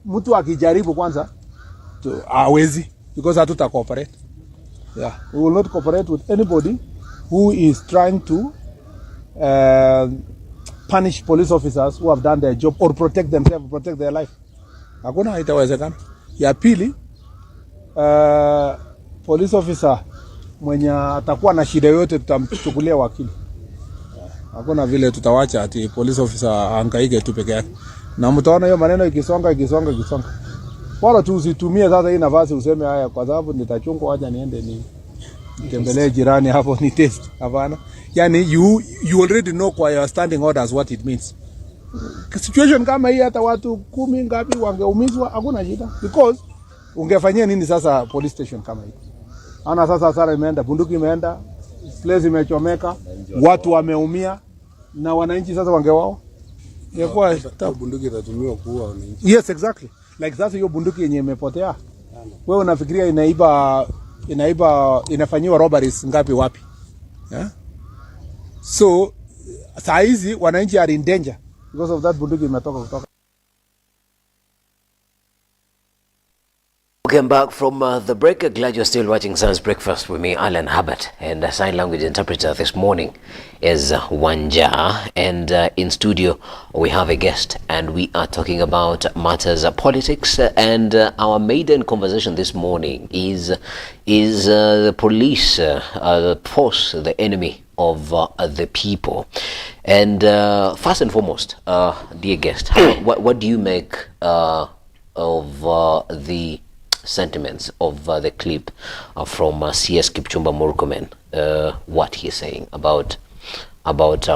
Mtu akijaribu kwanza hawezi, because hatuta cooperate. Yeah, we will not cooperate with anybody who is trying to punish police officers who have done their job or protect themselves, protect their life. Hakuna, haitawezekana. Ya pili, police officer mwenye atakuwa na shida yote tutamchukulia wakili. Hakuna vile tutawacha ati police officer hangaike tu peke yake. Na mtaona hiyo maneno ikisonga. Bora tu usitumie sasa hii nafasi useme haya kwa sababu nitachungwa, acha niende nitembelee jirani hapo ni test. Hapana. Yani you already know kwa your standing orders what it means. Situation kama hii hata watu 10 ngapi wangeumizwa, hakuna shida, because ungefanyia nini sasa police station kama hii? Ana sasa sara imeenda, bunduki imeenda, place imechomeka, watu wameumia, na wananchi sasa wangewao. Yekwa bunduki itatumiwa kuua wananchi. Yes, exactly. Like sasa hiyo bunduki yenye imepotea. Wewe unafikiria inafanywa robberies ngapi wapi? Yeah? So saa hizi wananchi are in danger because of that bunduki imetoka kutoka. Welcome back from the break. Glad you're still watching Science Breakfast with me, Alan Hubbard, and the sign language interpreter this morning is Wanja. And in studio we have a guest, and we are talking about matters of politics. And our maiden conversation this morning is the police, the force, the enemy of the people. And first and foremost, dear guest, what do you make of the sentiments of the clip from CS Kipchumba Murkomen, what he's saying about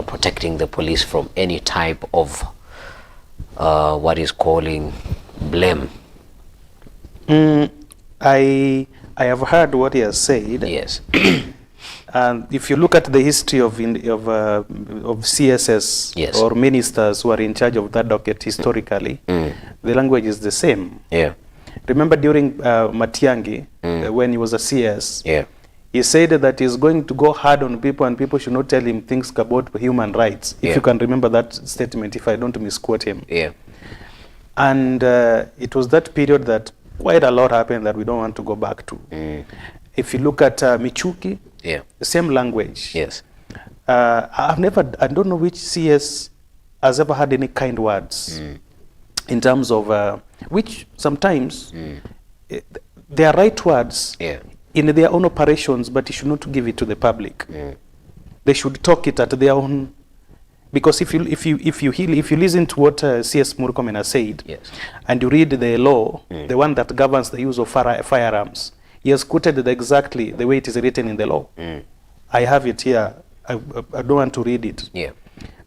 protecting the police from any type of what he's calling blame? I have heard what he has said. Yes. And if you look at the history of CSS, yes, or ministers who are in charge of that docket historically, the language is the same. Yeah. Remember during Matiang'i, when he was a CS, yeah, he said that he's going to go hard on people and people should not tell him things about human rights. Yeah. If you can remember that statement, if I don't misquote him. Yeah. And it was that period that quite a lot happened that we don't want to go back to. If you look at Michuki, yeah, the same language. Yes. I don't know which CS has ever had any kind words in terms of which sometimes they are right words, yeah, in their own operations, but you should not give it to the public. They should talk it at their own, because if you listen to what CS Murkomen has said, yes, and you read the law, the one that governs the use of firearms, he has quoted exactly the way it is written in the law. I have it here. I don't want to read it. Yeah.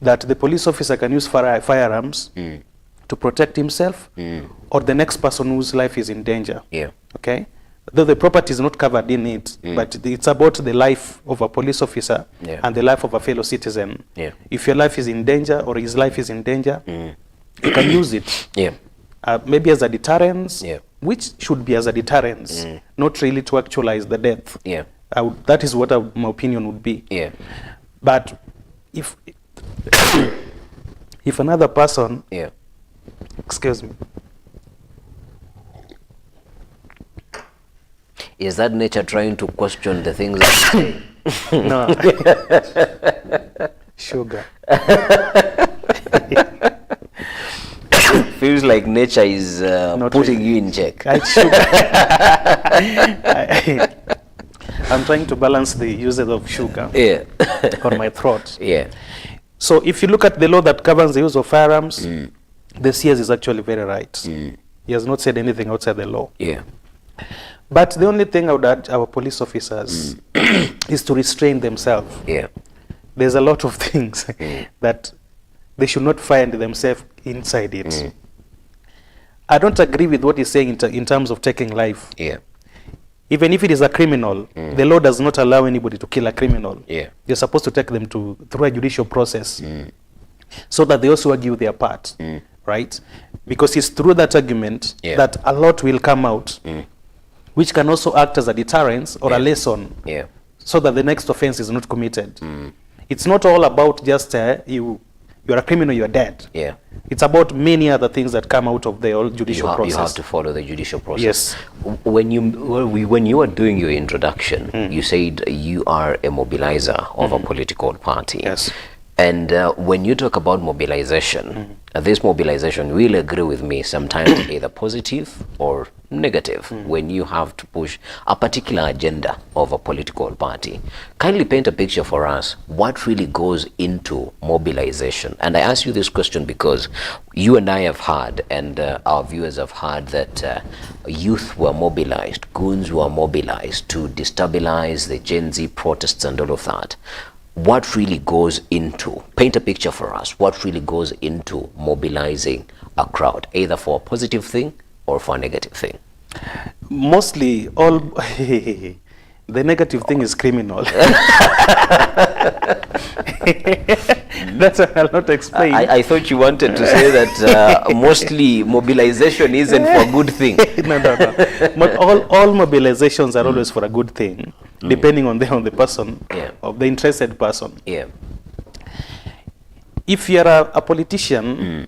That the police officer can use firearms to protect himself or the next person whose life is in danger. Yeah. Okay? Though the property is not covered in it, but it's about the life of a police officer, yeah, and the life of a fellow citizen. Yeah. If your life is in danger or his life is in danger, you can use it. Yeah. Maybe as a deterrence, yeah, which should be as a deterrence, not really to actualize the death. Yeah. That is what my opinion would be. Yeah. But if if another person, yeah, excuse me, is that nature trying to question the things that no, sugar. Feels like nature is putting really. you in check. I'm trying to balance the usage of sugar, yeah, on my throat. Yeah. So if you look at the law that governs the use of firearms, the CS is actually very right. He has not said anything outside the law. Yeah. But the only thing I would urge our police officers is to restrain themselves. Yeah. There's a lot of things that they should not find themselves inside it. I don't agree with what he's saying in terms of taking life. Yeah. Even if it is a criminal, the law does not allow anybody to kill a criminal. Yeah. You're supposed to take them through a judicial process so that they also argue their part, right? Because it's through that argument that a lot will come out, which can also act as a deterrence or a lesson, so that the next offense is not committed. It's not all about just you you're a criminal, you're dead. Yeah. It's about many other things that come out of the whole judicial process. You have to follow the judicial process. Yes. When you were doing your introduction, you said you are a mobilizer of a political party. Yes. And when you talk about mobilization, this mobilization will agree with me sometimes either positive or negative when you have to push a particular agenda of a political party. Kindly paint a picture for us what really goes into mobilization. And I ask you this question because you and I have heard, and our viewers have heard, that youth were mobilized, goons were mobilized to destabilize the Gen Z protests and all of that. What really goes into, paint a picture for us, what really goes into mobilizing a crowd, either for a positive thing or for a negative thing? Mostly all the negative thing is criminal. That's what I'll not explain. I thought you wanted to say that mostly mobilization isn't for a good thing. No. But all mobilizations are always for a good thing, depending on the person, of the interested person. Yeah. If you're a politician,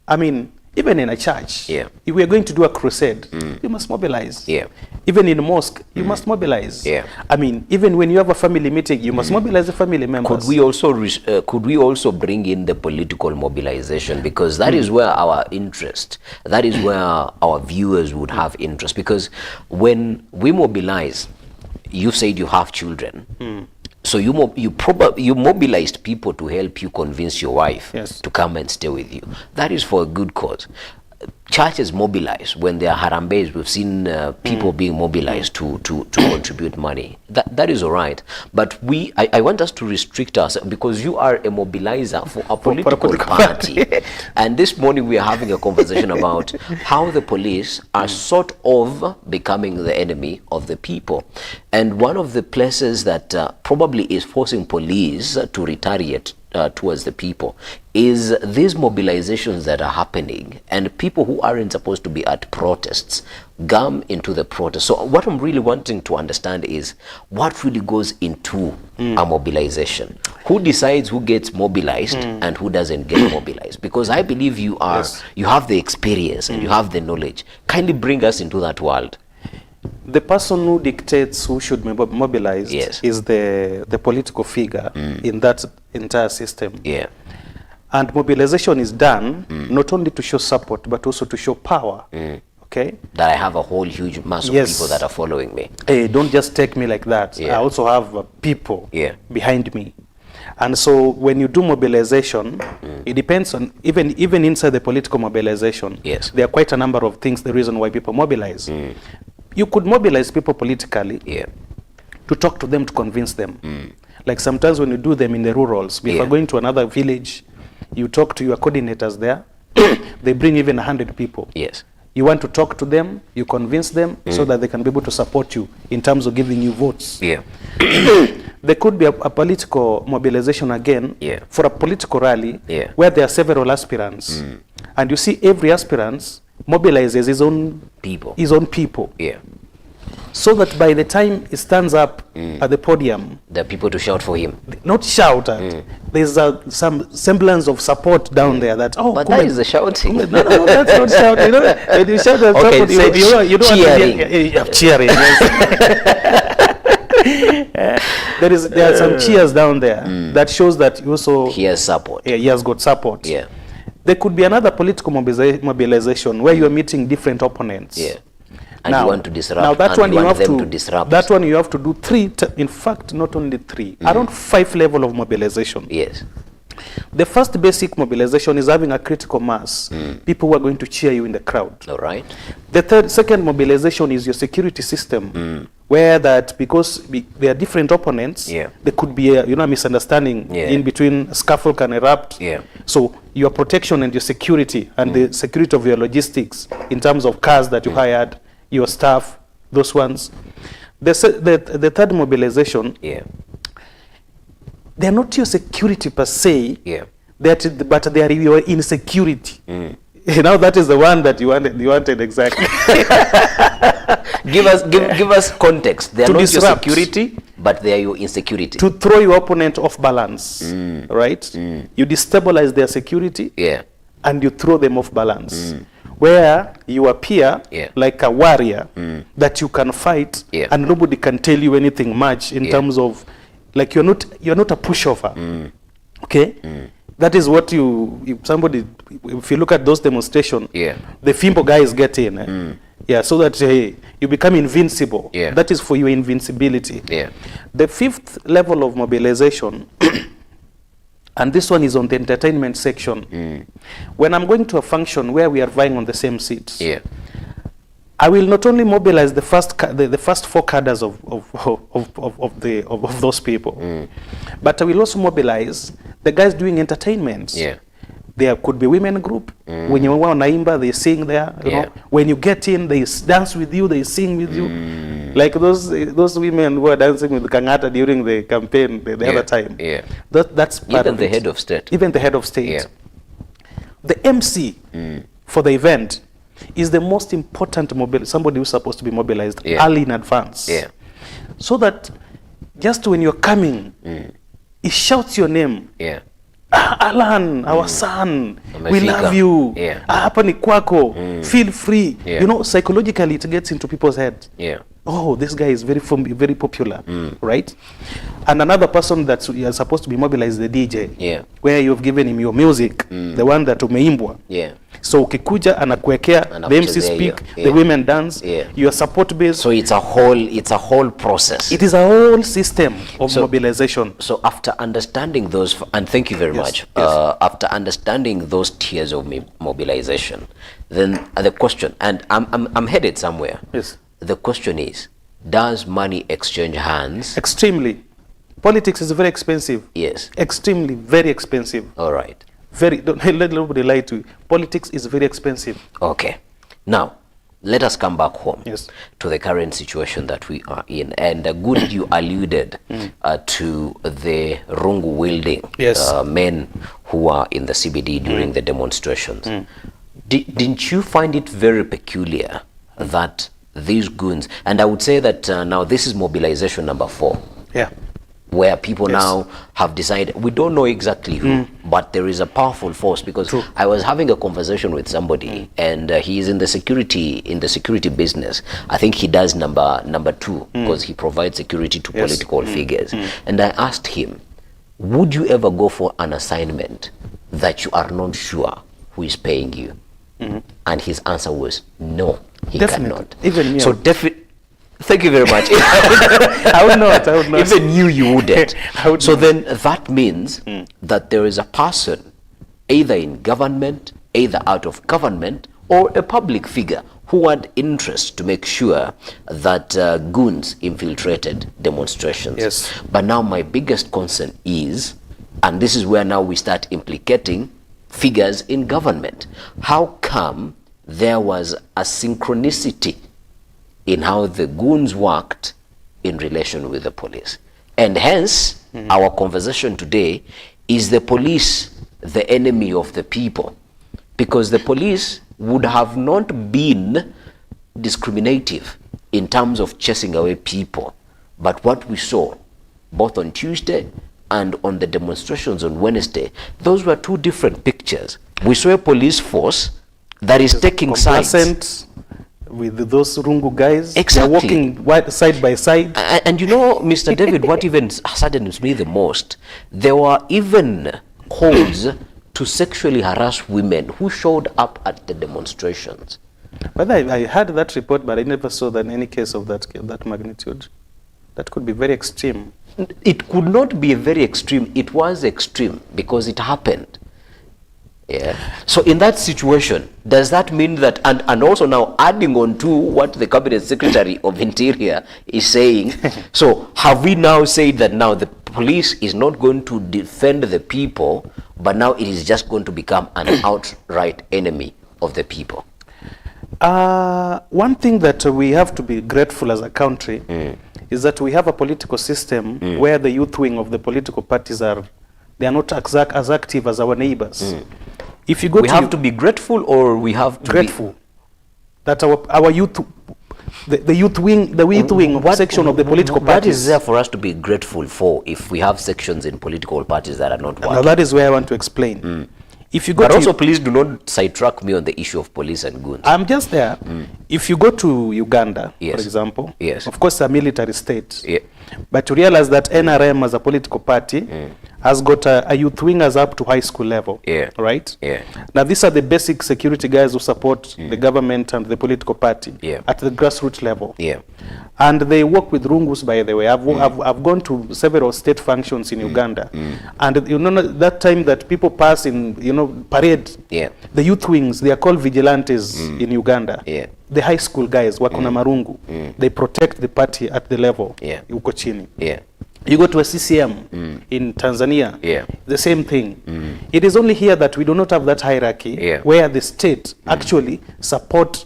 I mean, even in a church, if we are going to do a crusade, you must mobilize. Yeah. Even in a mosque, you must mobilize. Yeah. I mean, even when you have a family meeting, you must mobilize the family members. Could we also bring in the political mobilization, because that is where our interest, that is where our viewers would have interest, because when we mobilize, you said you have children. So you mobilized people to help you convince your wife to come and stay with you. That is for a good cause. Churches mobilize when there are harambes. We've seen people being mobilized to contribute money. That is all right. But I want us to restrict ourselves, because you are a mobilizer for a political party. And this morning we are having a conversation about how the police are sort of becoming the enemy of the people. And one of the places that probably is forcing police to retaliate towards the people is these mobilizations that are happening, and people who aren't supposed to be at protests gum into the protest. So what I'm really wanting to understand is what really goes into a mobilization. Who decides who gets mobilized and who doesn't get mobilized? Because I believe you have the experience and you have the knowledge. Kindly bring us into that world. The person who dictates who should be mobilized is the political figure in that entire system. Yeah. And mobilization is done not only to show support, but also to show power. Okay? That I have a whole huge mass of people that are following me. Hey, don't just take me like that. I also have people behind me. And so when you do mobilization, it depends on, even inside the political mobilization, there are quite a number of things, the reason why people mobilize. You could mobilize people politically to talk to them, to convince them. Like sometimes when you do them in the rurals, if you're going to another village, you talk to your coordinators there, they bring even 100 people. You want to talk to them, you convince them so that they can be able to support you in terms of giving you votes. There could be a political mobilization again for a political rally where there are several aspirants. And you see every aspirant mobilizes his own people. So that by the time he stands up at the podium, there are people to shout for him. Not shout at. There's some semblance of support down there that, but that is the shouting. No, that's not shouting. You know, when you shout at somebody, you don't cheering. Cheering. There are some cheers down there that shows that he has support. He has got support. There could be another political mobilization where you are meeting different opponents. And now, you want to disrupt. Now that one you have to disrupt. That one you have to do in fact, not only three, around 5 levels of mobilization. The first basic mobilization is having a critical mass, people who are going to cheer you in the crowd. All right. The second mobilization is your security system, where that because there are different opponents, there could be a misunderstanding in between, scuffle can erupt. So your protection and your security and the security of your logistics in terms of cars that you hired, your staff, those ones. The third mobilization, they are not your security per se, but they are your insecurity. Now that is the one that you wanted exactly. give us context. They are not your security, but they are your insecurity. To throw your opponent off balance, right? You destabilize their security, Yeah. and you throw them off balance. Where you appear like a warrior that you can fight, and nobody can tell you anything much in terms of, like, you're not a pushover. Okay? That is what if you look at those demonstrations, the Fimbo guys get in. Yeah, so that you become invincible. That is for your invincibility. The fifth level of mobilization, and this one is on the entertainment section. When I'm going to a function where we are vying on the same seats, I will not only mobilize the first four cadres of those people, but I will also mobilize the guys doing entertainment. There could be women group. When you want naimba, they sing there. You know, when you get in, they dance with you, they sing with you. Like those women who are dancing with Kangata during the campaign the other time. That's part Even of the it. head of state. Even the head of state. The MC for the event is the most important somebody who's supposed to be mobilized early in advance. So that just when you're coming, it shouts your name. Alan, our son, we love you. Hapa ni kwako. Feel free. You know, psychologically it gets into people's heads. Oh, this guy is very popular, right? And another person that you are supposed to be mobilized is the DJ, where you've given him your music, the one that umeimbwa. So ukikuja anakuwekea, the MC speak, the women dance, your support base. So it's a whole process. It is a whole system of mobilization. So after understanding those, and thank you very much, after understanding those tiers of mobilization, then the question, and I'm headed somewhere. The question is, does money exchange hands? Extremely. Politics is very expensive. Extremely, very expensive. All right. Don't let nobody lie to you. Politics is very expensive. Okay. Now, let us come back home to the current situation that we are in. And good, you alluded to the rungu wielding men who are in the CBD during the demonstrations. Didn't you find it very peculiar that these goons, and I would say that now this is mobilization number 4, where people now have decided, we don't know exactly who, but there is a powerful force, because I was having a conversation with somebody, and he is in the security business. I think he does number 2, because he provides security to political figures. And I asked him, would you ever go for an assignment that you are not sure who is paying you? And his answer was no, he cannot. Even me. So thank you very much. I would not. Even you wouldn't. So then that means that there is a person, either in government, either out of government, or a public figure who had interest to make sure that goons infiltrated demonstrations. But now my biggest concern is, and this is where now we start implicating figures in government. How come there was a synchronicity in how the goons worked in relation with the police? And hence, our conversation today is the police the enemy of the people? Because the police would have not been discriminative in terms of chasing away people. But what we saw, both on Tuesday and on the demonstrations on Wednesday, those were two different pictures. We saw a police force that is taking sides with those rungu guys. Exactly. They're walking side by side. And you know, Mr. David, what even saddens me the most, there were even calls to sexually harass women who showed up at the demonstrations. But I heard that report, but I never saw that any case of that magnitude. That could be very extreme. It could not be very extreme. It was extreme because it happened. So in that situation, does that mean that, and also now adding on to what the Cabinet Secretary of Interior is saying, so have we now said that now the police is not going to defend the people, but now it is just going to become an outright enemy of the people? One thing that we have to be grateful as a country is that we have a political system where the youth wing of the political parties they are not as active as our neighbors. If you go we have to be grateful, or we have to grateful that our youth the youth wing, section of the political What parties. is there for us to be grateful for if we have sections in political parties that are not working? Now that is where I want to explain. If you go But to, also, please do not sidetrack me on the issue of police and goons. I'm just there. If you go to Uganda, Yes. for example, Yes. of course, a military state. Yeah. But you realize that NRM as a political party has got a youth wingers up to high school level. Yeah. Right? Yeah. Now, these are the basic security guys who support the government and the political party Yeah. at the grassroots level. Yeah. And they work with rungus, by the way. I've gone to several state functions in Uganda. And you know, that time that people pass in, parade, Yeah. the youth wings, they are called vigilantes in Uganda. Yeah. The high school guys, wakona marungu, they protect the party at the level, Yeah. uko chini. Yeah. You go to a CCM in Tanzania, Yeah. the same thing. It is only here that we do not have that hierarchy, Yeah. where the state actually support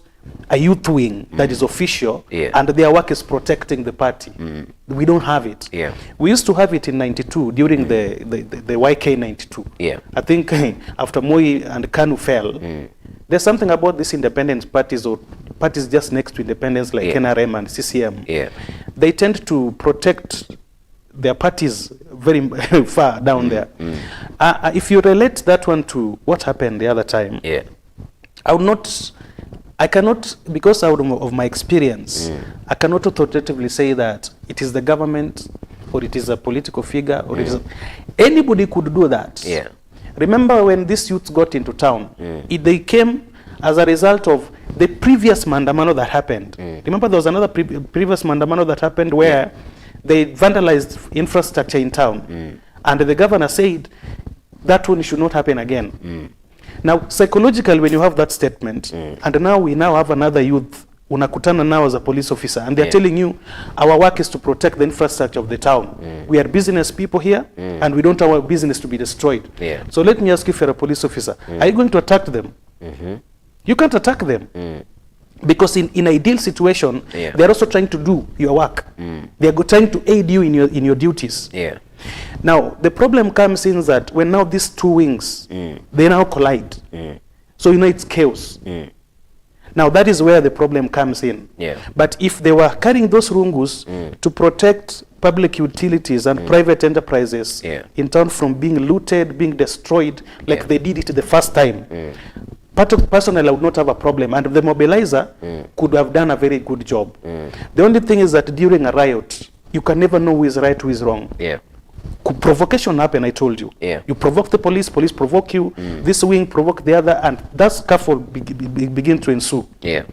a youth wing that is official, Yeah. and their work is protecting the party. We don't have it. Yeah. We used to have it in 92 during the YK 92. Yeah. I think after Moi and KANU fell, there's something about these independence parties or parties just next to independence like Yeah. NRM and CCM. Yeah. They tend to protect their parties very far down there. If you relate that one to what happened the other time, Yeah. I cannot, because out of my experience, I cannot authoritatively say that it is the government or it is a political figure or it is anybody could do that. Yeah. Remember when these youths got into town, they came as a result of the previous Mandamano that happened. Remember there was another previous Mandamano that happened where they vandalized infrastructure in town. And the governor said that one should not happen again. Now, psychologically, when you have that statement, and now we now have another youth, unakutana now as a police officer, and they're telling you, our work is to protect the infrastructure of the town. We are business people here, and we don't want our business to be destroyed. Yeah. So let me ask you, if you're a police officer, are you going to attack them? You can't attack them. Because in ideal situation, Yeah. they're also trying to do your work. They're trying to aid you in your duties. Yeah. Now, the problem comes in that when now these two wings, they now collide. So, it's chaos. Now, that is where the problem comes in. Yeah. But if they were carrying those rungus to protect public utilities and private enterprises Yeah. in town from being looted, being destroyed, like Yeah. they did it the first time, personally, I would not have a problem. And the mobilizer could have done a very good job. The only thing is that during a riot, you can never know who is right, who is wrong. Yeah. Could provocation happen, I told you. Yeah. You provoke the police provoke you, this wing provoke the other, and that scaffold begin to ensue. Yeah.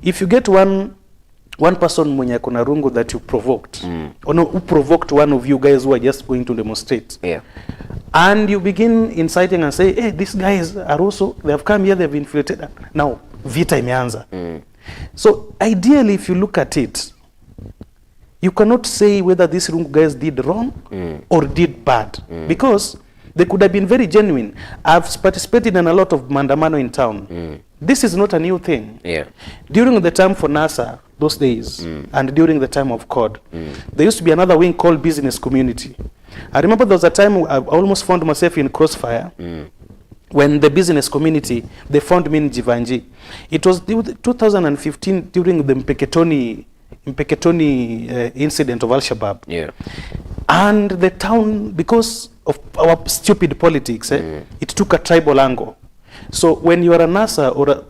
If you get one person mwenye kuna rungu that you provoked, or no, who provoked one of you guys who are just going to demonstrate, Yeah. and you begin inciting and say, hey, these guys are also, they have come here, they've infiltrated. Now, vita imeanza. So, ideally, if you look at it, you cannot say whether these rungu guys did wrong or did bad, because they could have been very genuine. I've participated in a lot of mandamano in town. This is not a new thing. Yeah. During the time for NASA, those days, and during the time of COD, there used to be another wing called business community. I remember there was a time I almost found myself in crossfire when the business community, they found me in Jivanji. It was 2015 during the Mpeketoni incident of Al-Shabaab. Yeah. And the town, because of our stupid politics, it took a tribal angle. So when you are a NASA or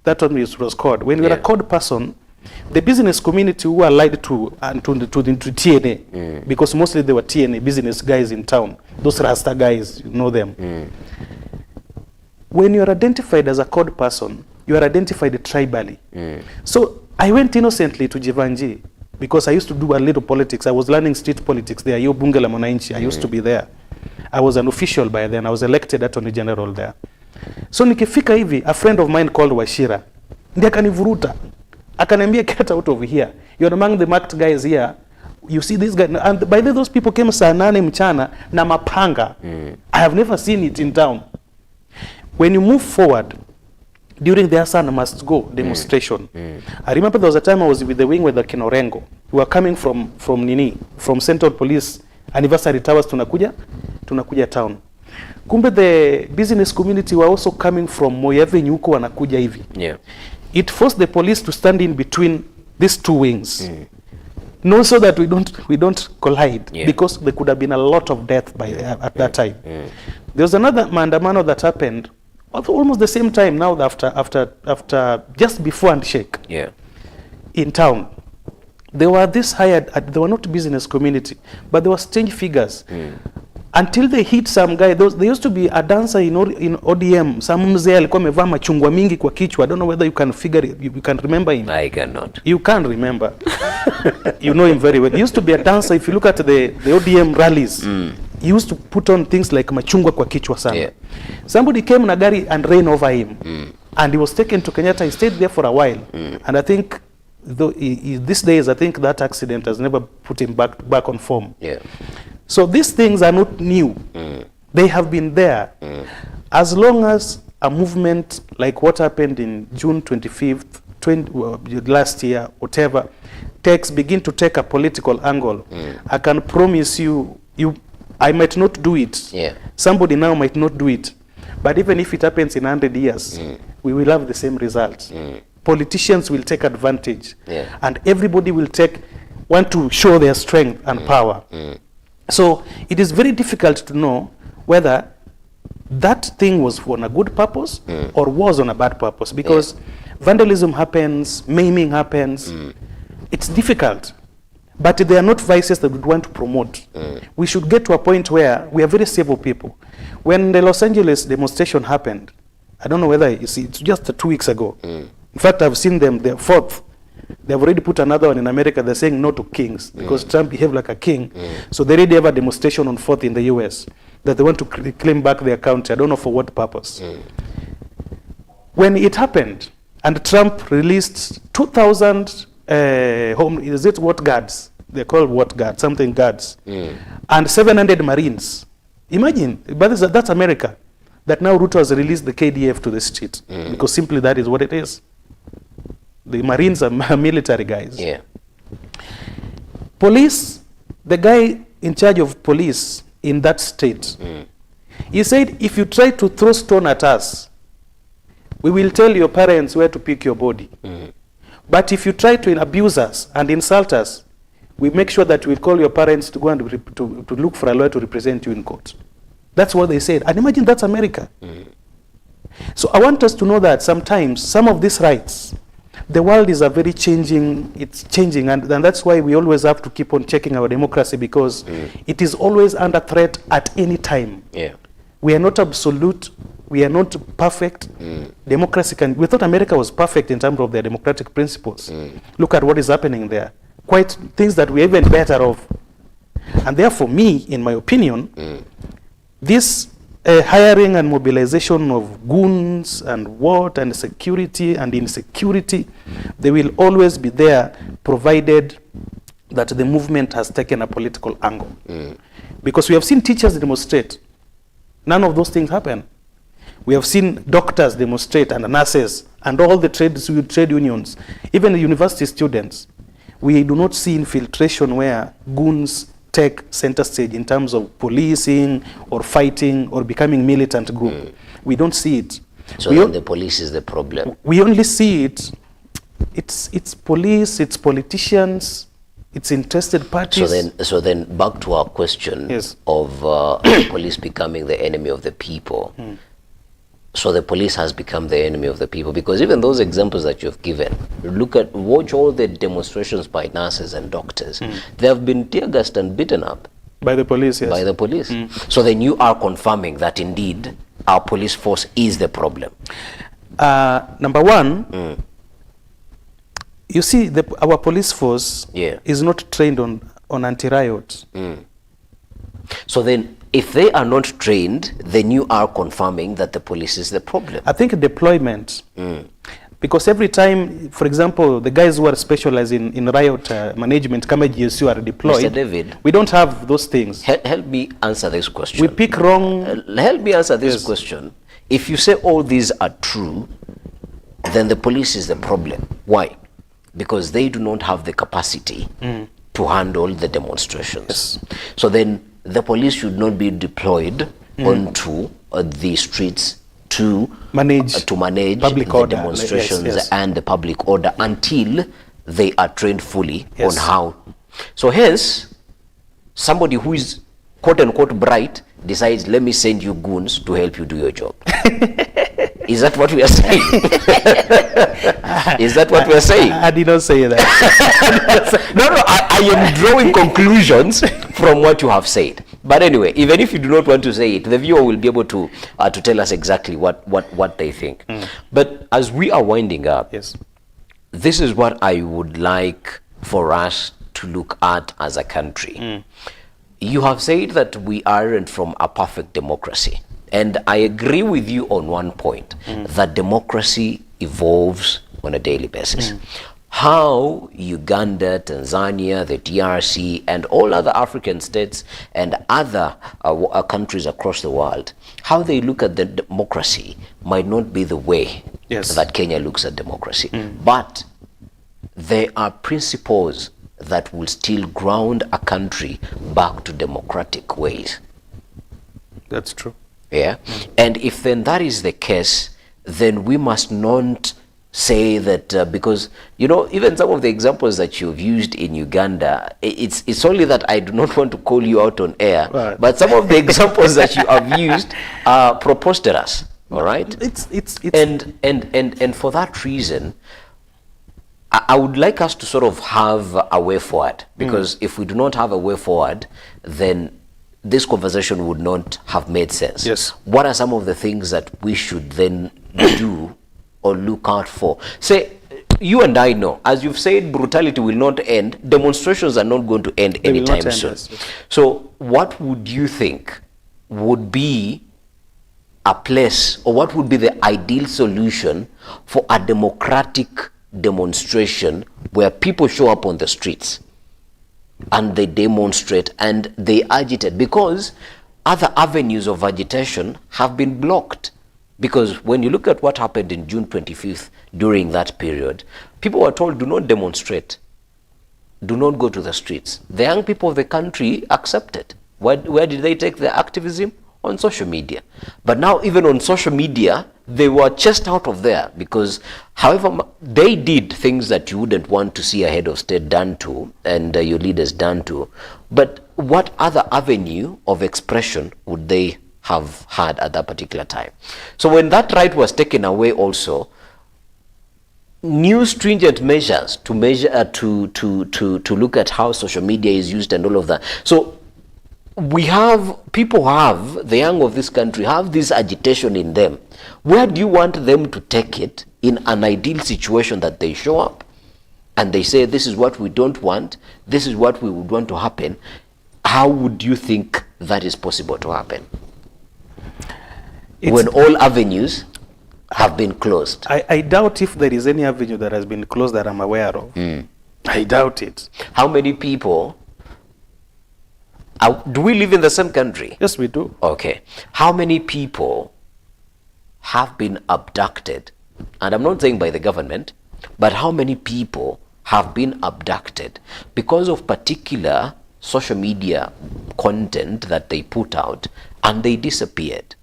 that one was called, when you are a code person, the business community who are allied to TNA, because mostly they were TNA business guys in town, those Rasta guys, you know them. When you are identified as a code person, you are identified tribally. So I went innocently to Jivanji because I used to do a little politics. I was learning street politics there. Yo bunge la mwananchi, I used to be there. I was an official by then. I was elected attorney general there. So nikifika hivi, a friend of mine called Washira, ndiye akanivuruta. Akaniambia, get out of here. You're among the marked guys here. You see this guy. And by the way, those people came saa 8 mchana na mapanga. I have never seen it in town. When you move forward, during the Hassan Must Go demonstration, I remember there was a time I was with the wing with the Kinorengo. We were coming from Central Police Anniversary Towers, tunakuja town. Kumbe the business community were also coming from Moi Avenue huko wanakuja hivi. Yeah. It forced the police to stand in between these two wings. No, so that we don't collide, because there could have been a lot of death by at that time. There was another maandamano that happened almost the same time now, after just before handshake in town. They were this hired, they were not business community, but they were strange figures. Until they hit some guy. There used to be a dancer in ODM, some mzee alikuwa amevaa machungwa mingi kwa kichwa. I don't know whether you can figure it, you can remember him. I cannot. You can't remember. You know him very well. He used to be a dancer. If you look at the ODM rallies, he used to put on things like machungwa kwa kichwa sana. Somebody came na gari and ran over him. And he was taken to Kenyatta. He stayed there for a while. And I think, though these days, I think that accident has never put him back on form. So these things are not new. They have been there. As long as a movement like what happened in June 25th, last year, whatever, begin to take a political angle, I can promise you, I might not do it. Somebody now might not do it. But even if it happens in 100 years, we will have the same results. Politicians will take advantage. And everybody will want to show their strength and power. So it is very difficult to know whether that thing was on a good purpose or was on a bad purpose, because vandalism happens, maiming happens. It's difficult, but they are not vices that we want to promote. We should get to a point where we are very civil people. When the Los Angeles demonstration happened, I don't know whether you see, it's just 2 weeks ago. In fact, I've seen them, the fourth. They've already put another one in America. They're saying no to kings because Trump behaved like a king. So they already have a demonstration on 4th in the US that they want to claim back their country. I don't know for what purpose. When it happened and Trump released 2,000 what guards? They're called what guards? Something guards. And 700 Marines. Imagine, but that's America. That now Ruto has released the KDF to the street because simply that is what it is. The Marines are military guys. Police, the guy in charge of police in that state, he said, if you try to throw stone at us, we will tell your parents where to pick your body. But if you try to abuse us and insult us, we make sure that we'll call your parents to go and to look for a lawyer to represent you in court. That's what they said. And imagine that's America. So I want us to know that sometimes some of these rights, the world is a very changing, it's changing, and that's why we always have to keep on checking our democracy, because it is always under threat at any time. We are not absolute, we are not perfect. Democracy we thought America was perfect in terms of their democratic principles. Look at what is happening there. Quite things that we're even better off. And therefore, me, in my opinion, this hiring and mobilization of goons and and security and insecurity, they will always be there, provided that the movement has taken a political angle. Because we have seen teachers demonstrate. None of those things happen. We have seen doctors demonstrate and nurses and all the trade unions, even the university students. We do not see infiltration where goons take center stage in terms of policing or fighting or becoming militant group. We don't see it. So then the police is the problem. We only see it. It's police, it's politicians, it's interested parties. So then back to our question of police becoming the enemy of the people. So the police has become the enemy of the people, because even those examples that you've given, watch all the demonstrations by nurses and doctors. They have been tear gassed and beaten up. By the police, yes. By the police. So then you are confirming that indeed our police force is the problem. Number one, you see, our police force is not trained on anti-riot. So then, if they are not trained, then you are confirming that the police is the problem. I think deployment. Because every time, for example, the guys who are specialized in riot management, Kama GSU, are deployed. Mr. David, we don't have those things. Help me answer this question. We pick wrong. Help me answer this question. If you say all these are true, then the police is the problem. Why? Because they do not have the capacity to handle the demonstrations. So then the police should not be deployed onto the streets to manage public the order, demonstrations and the public order until they are trained fully Yes. on how. So hence, somebody who is quote unquote bright decides, let me send you goons to help you do your job. Is that what we are saying? Is that what we are saying? I did not say that. No, I am drawing conclusions from what you have said. But anyway, even if you do not want to say it, the viewer will be able to tell us exactly what they think. But as we are winding up, Yes. this is what I would like for us to look at as a country. You have said that we aren't from a perfect democracy. And I agree with you on one point, that democracy evolves on a daily basis. How Uganda, Tanzania, the DRC, and all other African states and other countries across the world, how they look at the democracy might not be the way Yes. that Kenya looks at democracy. But there are principles that will still ground a country back to democratic ways. That's true. Yeah. And if then that is the case, then we must not say that because, you know, even some of the examples that you've used in Uganda, it's only that I do not want to call you out on air, Right. but some of the examples that you have used are preposterous. All right. It's And for that reason, I would like us to sort of have a way forward, because if we do not have a way forward, then this conversation would not have made sense. Yes. What are some of the things that we should then do or look out for? Say, you and I know, as you've said, brutality will not end. Demonstrations are not going to end They will not anytime end, soon. yes, yes. So what would you think would be a place, or what would be the ideal solution for a democratic demonstration where people show up on the streets and they demonstrate and they agitate? Because other avenues of agitation have been blocked. Because when you look at what happened in June 25th during that period, people were told, do not demonstrate, do not go to the streets. The young people of the country accepted. Where did they take their activism? On social media. But now even on social media, they were chased out of there, because however they did things that you wouldn't want to see a head of state done to and your leaders done to. But what other avenue of expression would they have had at that particular time? So when that right was taken away also, new stringent measures to measure to look at how social media is used and all of that. So the young of this country have this agitation in them. Where do you want them to take it in an ideal situation that they show up and they say, this is what we don't want, this is what we would want to happen? How would you think that is possible to happen when all avenues have been closed? I doubt if there is any avenue that has been closed that I'm aware of. I doubt it. How many people, do we live in the same country? Yes, we do. Okay. How many people have been abducted? And I'm not saying by the government, but how many people have been abducted because of particular social media content that they put out and they disappeared?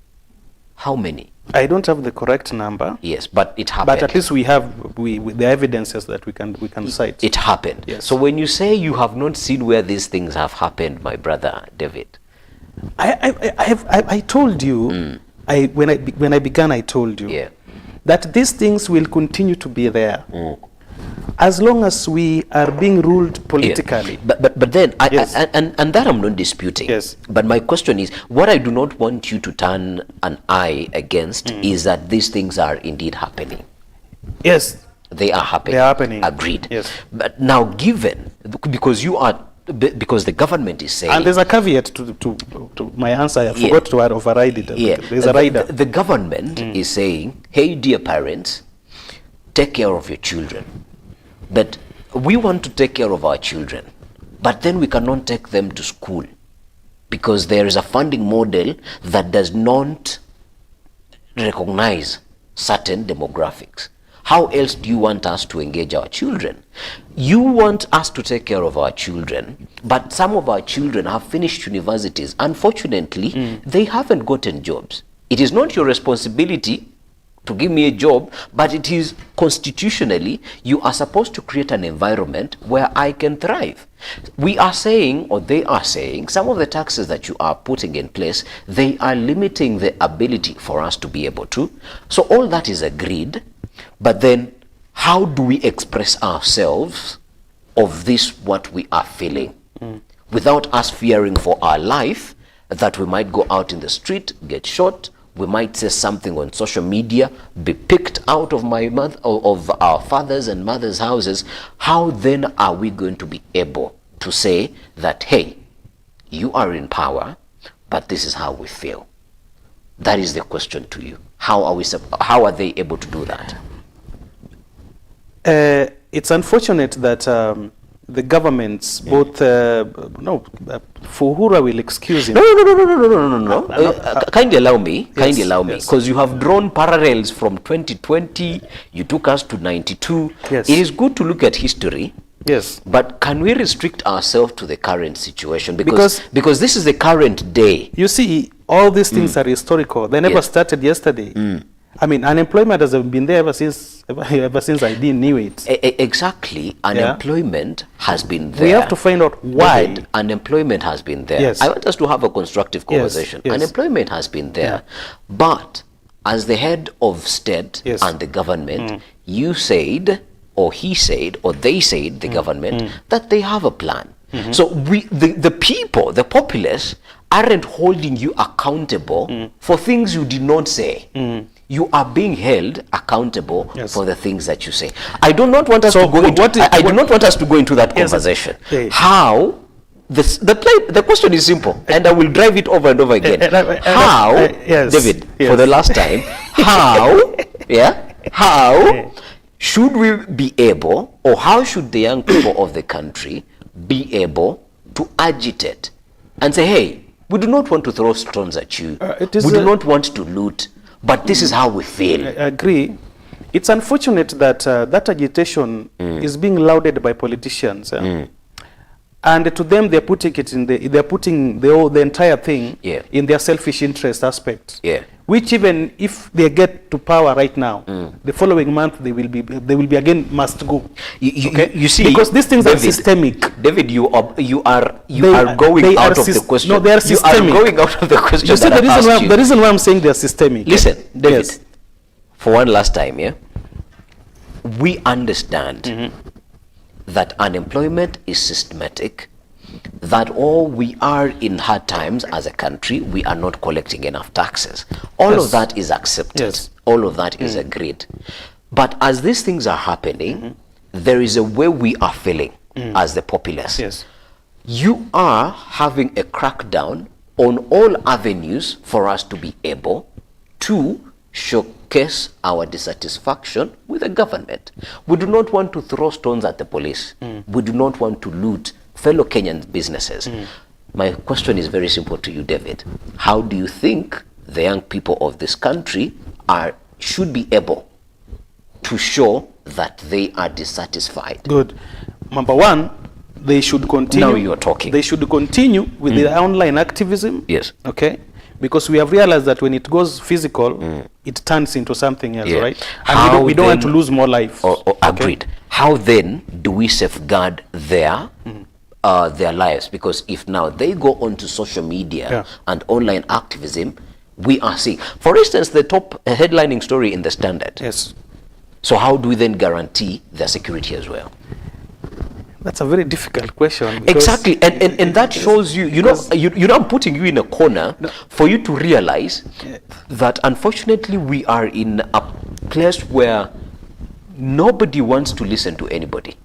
How many? I don't have the correct number. Yes, but it happened. But at least we have the evidences that we can cite. It happened. Yes. So when you say you have not seen where these things have happened, my brother David, I told you, when I began, I told you Yeah. that these things will continue to be there as long as we are being ruled politically. Yeah. But then, Yes. and that I'm not disputing. Yes. But my question is, what I do not want you to turn an eye against is that these things are indeed happening. Yes, They are happening. they are happening. Agreed. Yes. But now, given, because the government is saying, And there's a caveat to my answer. I Yeah. forgot to override it. yeah, There's a rider. the government is saying, hey, dear parents, take care of your children. But we want to take care of our children, but then we cannot take them to school because there is a funding model that does not recognize certain demographics. How else do you want us to engage our children? You want us to take care of our children, but some of our children have finished universities. Unfortunately, they haven't gotten jobs. It is not your responsibility to give me a job, but it is constitutionally, you are supposed to create an environment where I can thrive. We are saying, or they are saying, some of the taxes that you are putting in place, they are limiting the ability for us to be able to. So all that is agreed, but then how do we express ourselves of this, what we are feeling, without us fearing for our life, that we might go out in the street, get shot, we might say something on social media, be picked out of of our fathers and mothers' houses. How then are we going to be able to say that, hey, you are in power, but this is how we feel? That is the question to you. How are they able to do that? It's unfortunate that the governments, both, Fuhura will excuse him. No. Kindly allow me, because you have drawn parallels from 2020, you took us to 92. Yes. It is good to look at history. Yes. But can we restrict ourselves to the current situation? Because this is the current day. You see, all these things are historical. They never started yesterday. I mean, unemployment has been there ever since I didn't knew it. Exactly. Unemployment has been there. We have to find out why. David, unemployment has been there. Yes. I want us to have a constructive conversation. Yes. Unemployment has been there. But as the head of state and the government, you said, or he said, or they said, the government, that they have a plan. So the people, the populace, aren't holding you accountable for things you did not say. You are being held accountable for the things that you say. I do not want us to go into. I do not want us to go into that conversation. How? The question is simple, and I will drive it over and over again. How, David, for the last time, how? How should we be able, or how should the young people of the country be able to agitate and say, hey, we do not want to throw stones at you. We do not want to loot, but this is how we feel. I agree. It's unfortunate that that agitation is being lauded by politicians. And to them, they're putting it in the entire thing in their selfish interest aspect. Which even if they get to power right now, the following month they will be again must go. You see, because these things are systemic. David, you are going out of the question. No, they are systemic. You are going out of the question. You see, the reason why I'm saying they are systemic. Listen, David, for one last time, we understand that unemployment is systematic, that we are in hard times as a country, we are not collecting enough taxes. All of that is accepted. All of that is agreed. But as these things are happening, there is a way we are feeling as the populace. You are having a crackdown on all avenues for us to be able to showcase our dissatisfaction with the government. We do not want to throw stones at the police. We do not want to loot fellow Kenyan businesses. My question is very simple to you, David. How do you think the young people of this country should be able to show that they are dissatisfied? Good. Number one, they should continue. Now you are talking. They should continue with their online activism. Yes. Okay. Because we have realized that when it goes physical, it turns into something else, right? And we don't want to lose more life. Agreed. How then do we safeguard their lives? Because if now they go onto social media and online activism, we are seeing, for instance, the top headlining story in the Standard. Yes. So how do we then guarantee their security as well? That's a very difficult question. Exactly, and that shows you, I'm putting you in a corner for you to realize that unfortunately we are in a place where nobody wants to listen to anybody.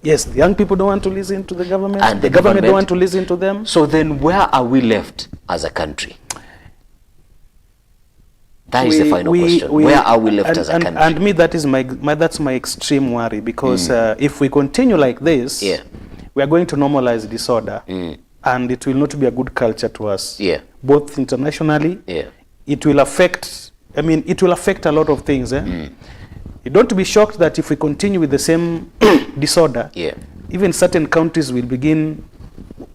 Yes, the young people don't want to listen to the government, and the government don't want to listen to them. So then where are we left as a country? That is the final question. Where are we left as a country? And me, that's my extreme worry, because if we continue like this, we are going to normalize disorder, and it will not be a good culture to us. Both internationally, it will affect. I mean, it will affect a lot of things. You don't be shocked that if we continue with the same disorder, even certain countries will begin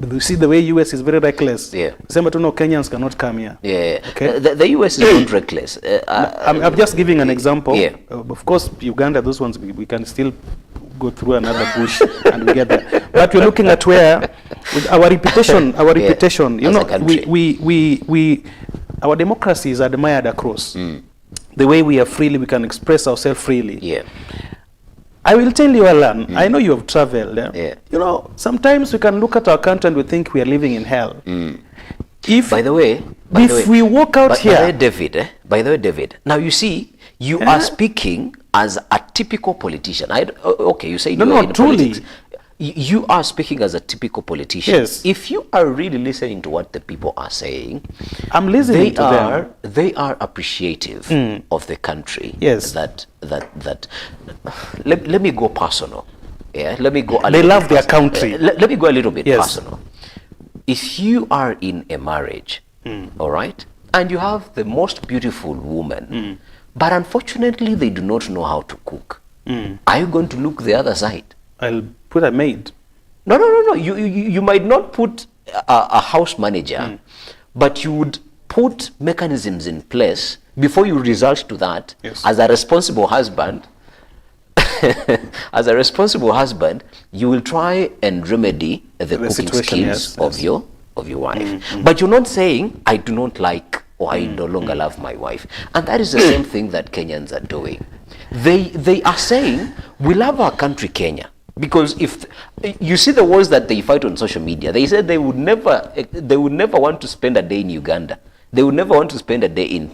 You see the way US is very reckless. Yeah. Sema tu no, Kenyans cannot come here. Yeah. Okay. The US is not reckless. I'm just giving an example. Yeah. Of course, Uganda, those ones, we can still go through another bush and we get there. But we're looking at where with our reputation, you as know, a country. we our democracy is admired across. The way we are freely, we can express ourselves freely. Yeah. I will tell you, Alan, I know you have traveled. Yeah. You know, sometimes we can look at our country and we think we are living in hell. If By the way, we walk out by here, the way, David, by the way, David, now you see, you are speaking as a typical politician. Okay, you say No, you no, are in truly. politics. You are speaking as a typical politician. Yes. If you are really listening to what the people are saying, I'm listening they to are them. they are appreciative of the country. Yes. That let me go personal. Yeah. Let me go. They love their country. Let me go a little bit Yes. personal. If you are in a marriage, all right, and you have the most beautiful woman, but unfortunately they do not know how to cook, are you going to look the other side? I'll put a maid. No. You might not put a house manager, but you would put mechanisms in place before you resort to that. Yes. As a responsible husband, you will try and remedy the cooking situation, skills yes, of yes. your wife. But you're not saying, I do not like or I no longer love my wife. And that is the same thing that Kenyans are doing. They are saying, we love our country, Kenya. Because if you see the wars that they fight on social media, they said they would never want to spend a day in Uganda. They would never want to spend a day in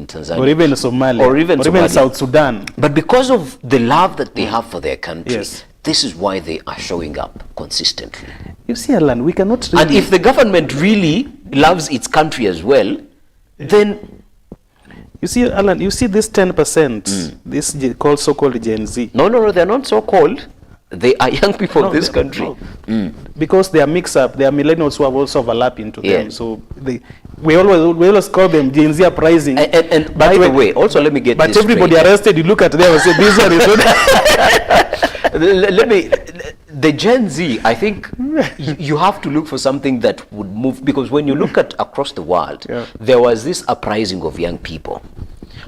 Tanzania. Or even Somalia. Or even Somalia. South Sudan. But because of the love that they have for their country, Yes. this is why they are showing up consistently. You see, Alan, we cannot really... And if the government really loves its country as well, then... You see, Alan, you see this 10%, this called so-called Gen Z. No, they're not so-called. They are young people of this country. Because they are mixed up. They are millennials who have also overlapped into Yeah. them. So we always call them Gen Z uprising. And by the way, also let me get But this everybody straight. arrested, you look at them and say, this one is The Gen Z, I think you have to look for something that would move, because when you look at across the world, there was this uprising of young people.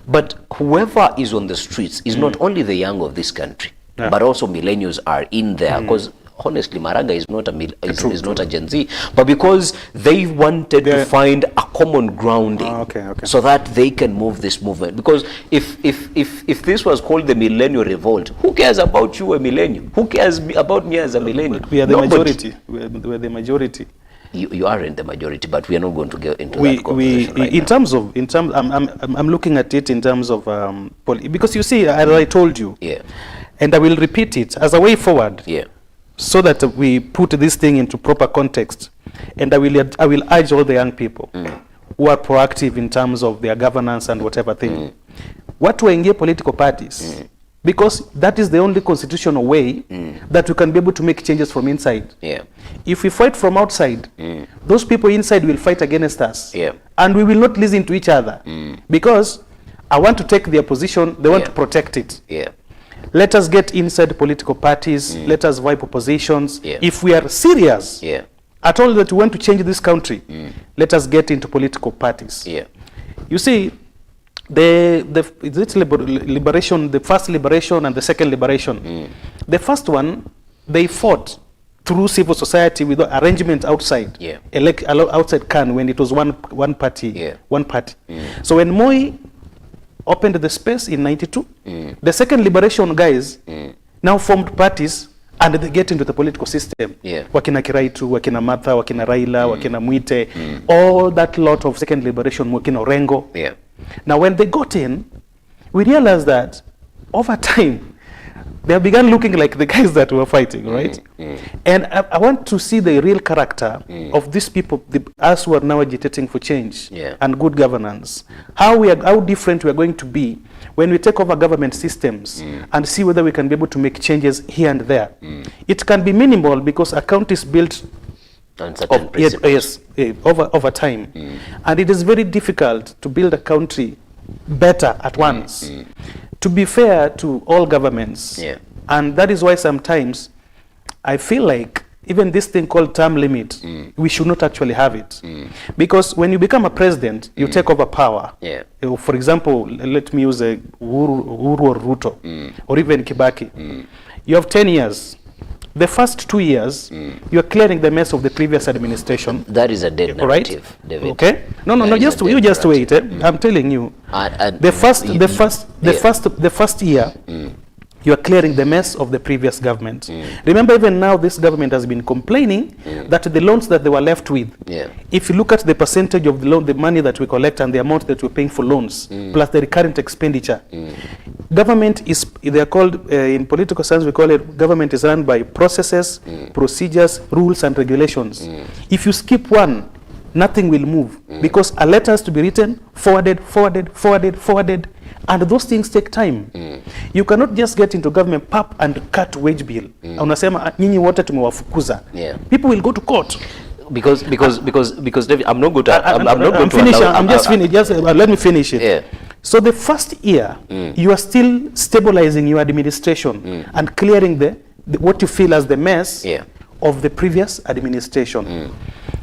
But whoever is on the streets is not only the young of this country, but also millennials are in there, because honestly, Maraga is not a Gen Z, but because they wanted to find a common grounding, so that they can move this movement. Because if this was called the Millennial Revolt, who cares about you, a millennial? Who cares about me as a millennial? We are the Nobody. majority. We are the majority. You are in the majority, but we are not going to get into that conversation right now. I'm looking at it in terms of because you see, as I told you, and I will repeat it as a way forward. So that we put this thing into proper context, and I will urge all the young people who are proactive in terms of their governance and whatever thing, what to engage political parties, because that is the only constitutional way that we can be able to make changes from inside. If we fight from outside, those people inside will fight against us, and we will not listen to each other, because I want to take their position, they want to protect it. Let us get inside political parties. Let us vibe oppositions. If we are serious at all that we want to change this country, let us get into political parties. You see, the liberation, the first liberation and the second liberation. The first one, they fought through civil society with arrangement outside, outside CAN, when it was one party. So when Moi opened the space in 92, the second liberation guys now formed parties, and they get into the political system. Wakina Kiraitu, Wakina Martha, Wakina Raila, Wakina Mwite, all that lot of second liberation, Wakina Orengo. Now when they got in, we realized that over time, they began looking like the guys that were fighting, right? And I want to see the real character of these people, us who are now agitating for change and good governance. How different we are going to be when we take over government systems and see whether we can be able to make changes here and there. It can be minimal because a country is built on certain principles. Over time. And it is very difficult to build a country better at once. To be fair to all governments. And that is why sometimes I feel like even this thing called term limit, we should not actually have it. Because when you become a president, you take over power. Yeah. For example, let me use Uhuru or Ruto, or even Kibaki. You have 10 years. The first 2 years, you are clearing the mess of the previous administration. That is a dead narrative, right? David. Okay? No, just you just wait. I'm telling you. The first year, you are clearing the mess of the previous government. Remember, even now, this government has been complaining that the loans that they were left with, if you look at the percentage of the loan, the money that we collect and the amount that we're paying for loans, plus the recurrent expenditure, government is, they are called, in political science, we call it, government is run by processes, procedures, rules, and regulations. If you skip one, nothing will move, because a letter has to be written, forwarded, and those things take time. You cannot just get into government pap and cut wage bill. Unasema nyinyi wote tumewafukuza. People will go to court. Because David, I'm not going to. I'm not going to. I'm just finished. Just let me finish it. Yeah. So the first year, you are still stabilizing your administration and clearing the what you feel as the mess of the previous administration.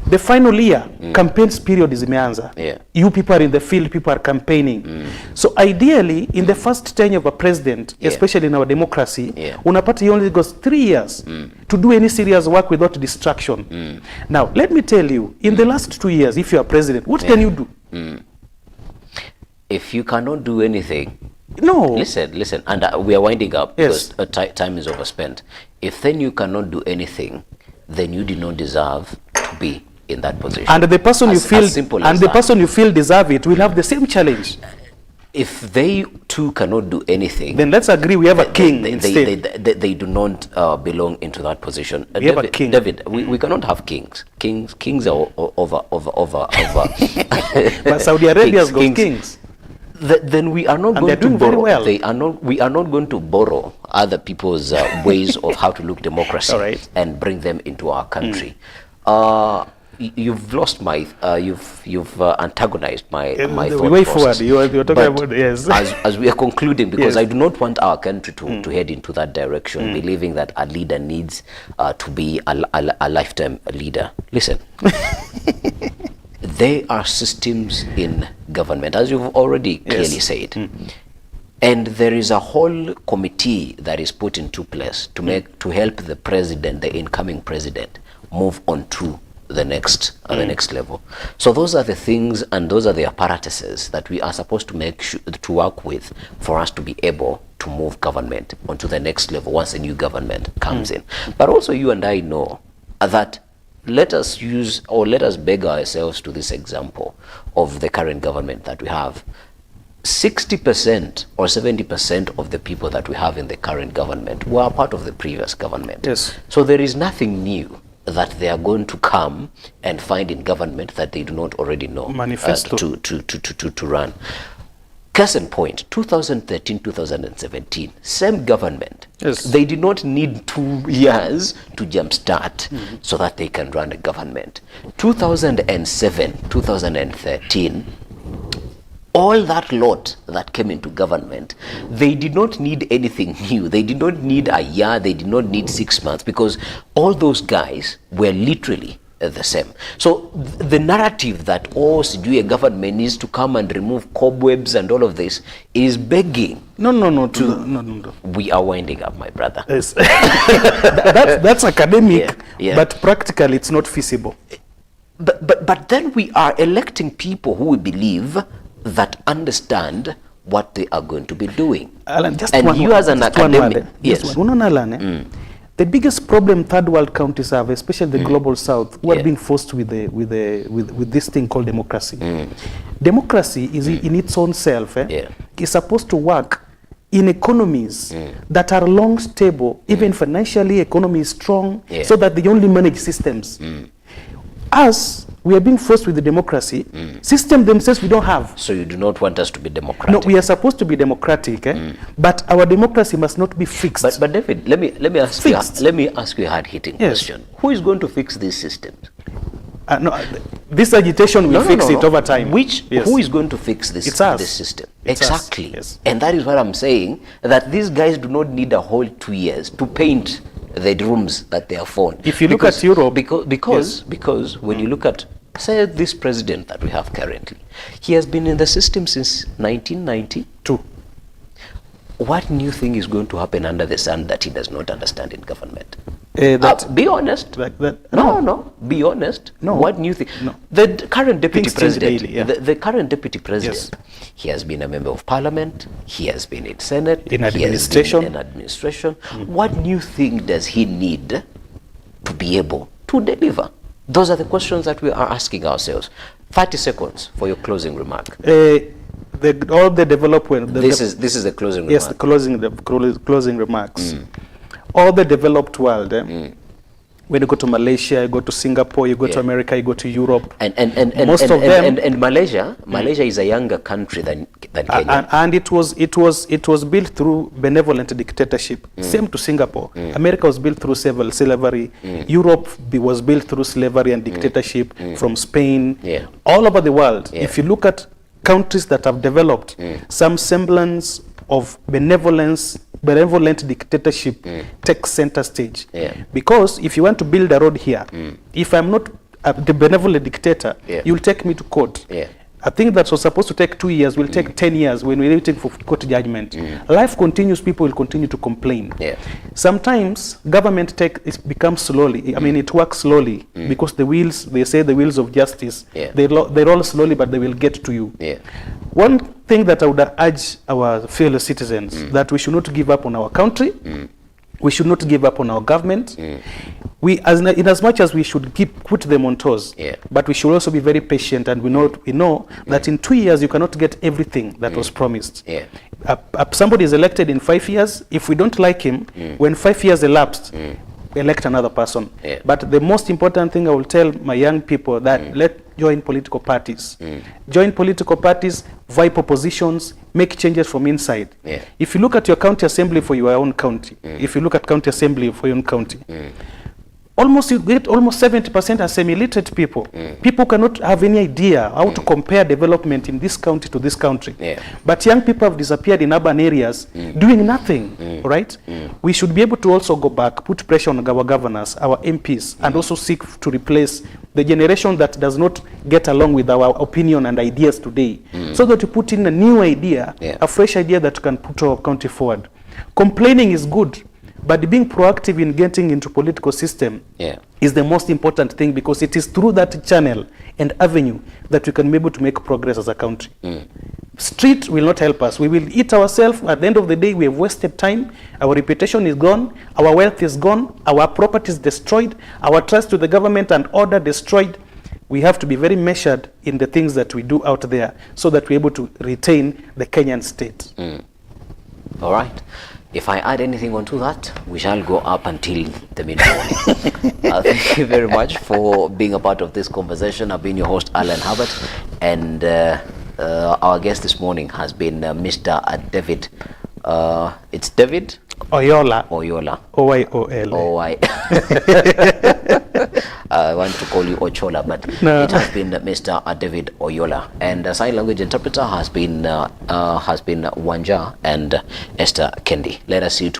The final year, campaigns period is imeanza. You people are in the field, people are campaigning. So ideally, in the first tenure of a president, especially in our democracy, unapata he only goes 3 years to do any serious work without distraction. Now, let me tell you, in the last 2 years, if you are president, what can you do? If you cannot do anything, no. Listen, and we are winding up because time is overspent. If then you cannot do anything, then you do not deserve to be in that position. And the person you feel deserve it will have the same challenge. If they too cannot do anything, then let's agree we have a king. They do not belong into that position. We have a king. David, we cannot have kings. Kings are over. But Saudi Arabia's got kings. Then we are not and going to borrow. Well. We are not going to borrow other people's ways of how to look democracy and bring them into our country. You've lost my. You've antagonized my thought way process. Forward. You're talking about as we are concluding, because I do not want our country to head into that direction, believing that a leader needs to be a lifetime leader. Listen. There are systems in government, as you've already clearly said, and there is a whole committee that is put into place to help the president, the incoming president, move on to the next level. So those are the things and those are the apparatuses that we are supposed to make to work with for us to be able to move government onto the next level once a new government comes in. But also you and I know that let us use or let us beg ourselves to this example of the current government that we have. 60% or 70% of the people that we have in the current government were part of the previous government. So there is nothing new that they are going to come and find in government that they do not already know to run. Case in point, 2013, 2017, same government. They did not need 2 years to jumpstart so that they can run a government. 2007, 2013, all that lot that came into government, they did not need anything new. They did not need a year, they did not need 6 months, because all those guys were literally the same. So the narrative that a government needs to come and remove cobwebs and all of this is begging. No. We are winding up, my brother. Yes. that's academic, but practically it's not feasible. But then we are electing people who we believe that understand what they are going to be doing. Alan, you as an academic, the biggest problem third world countries have, especially the global south, who are being forced with this thing called democracy. Democracy is in its own self is supposed to work in economies that are long stable, even financially economy is strong, so that they only manage systems. Us, we are being forced with the democracy. System themselves we don't have. So you do not want us to be democratic? No, we are supposed to be democratic, but our democracy must not be fixed. But David, let me ask you a hard-hitting question. Who is going to fix these systems? No, this agitation will fix it over time. Who is going to fix this system? Exactly. And that is what I'm saying, that these guys do not need a whole 2 years to paint the rooms that they are phone. If you look at Europe, because when you look at, say, this president that we have currently, he has been in the system since 1992. What new thing is going to happen under the sun that he does not understand in government? Be honest. No, be honest. No. What new thing? No. The current deputy Things change president, daily, yeah. the current deputy president, Yes. he has been a member of parliament, he has been in Senate, In he has been administration. in administration. What new thing does he need to be able to deliver? Those are the questions that we are asking ourselves. 30 seconds for your closing remark. All the development. This is the closing remark. Yes, the closing remarks. All the developed world, when you go to Malaysia, you go to Singapore, you go to America, you go to Europe, And most of them, and Malaysia is a younger country than Kenya. and it was built through benevolent dictatorship. Same to Singapore. America was built through slavery. Europe was built through slavery and dictatorship from Spain. Yeah. All over the world. Yeah. If you look at countries that have developed some semblance of benevolent dictatorship takes center stage. Yeah. Because if you want to build a road here, if I'm not the benevolent dictator, you'll take me to court. Yeah. A thing that was supposed to take 2 years will take 10 years when we're waiting for court judgment. Life continues, people will continue to complain. Yeah. Sometimes government becomes slowly, I mean it works slowly because they say the wheels of justice, they roll slowly but they will get to you. Yeah. One thing that I would urge our fellow citizens, that we should not give up on our country, we should not give up on our government. We, in as much as we should put them on toes, but we should also be very patient, and we know that in 2 years you cannot get everything that was promised. Yeah. Somebody is elected in 5 years. If we don't like him, when 5 years elapsed, elect another person. Yeah. But the most important thing I will tell my young people that join political parties. Join political parties, vie propositions, make changes from inside. Yeah. If you look at your county assembly for your own county, if you look at county assembly for your own county, you get almost 70% are semi-literate people. People cannot have any idea how to compare development in this county to this country. Yeah. But young people have disappeared in urban areas doing nothing, right? We should be able to also go back, put pressure on our governors, our MPs, and also seek to replace the generation that does not get along with our opinion and ideas today, so that we put in a new idea, a fresh idea that can put our country forward. Complaining is good, but being proactive in getting into political system is the most important thing, because it is through that channel and avenue that we can be able to make progress as a country. Street will not help us. We will eat ourselves. At the end of the day, we have wasted time. Our reputation is gone. Our wealth is gone. Our property is destroyed. Our trust to the government and order destroyed. We have to be very measured in the things that we do out there, so that we're able to retain the Kenyan state. All right. If I add anything onto that, we shall go up until the mid-morning. Thank you very much for being a part of this conversation. I've been your host, Alan Hubbard, and our guest this morning has been Mr. David. It's David Oyola. O-Y-O-L. O-Y. I want to call you Ochola, but it has been Mr. David Oyola, and the sign language interpreter has been Wanja and Esther Kendi. Let us see.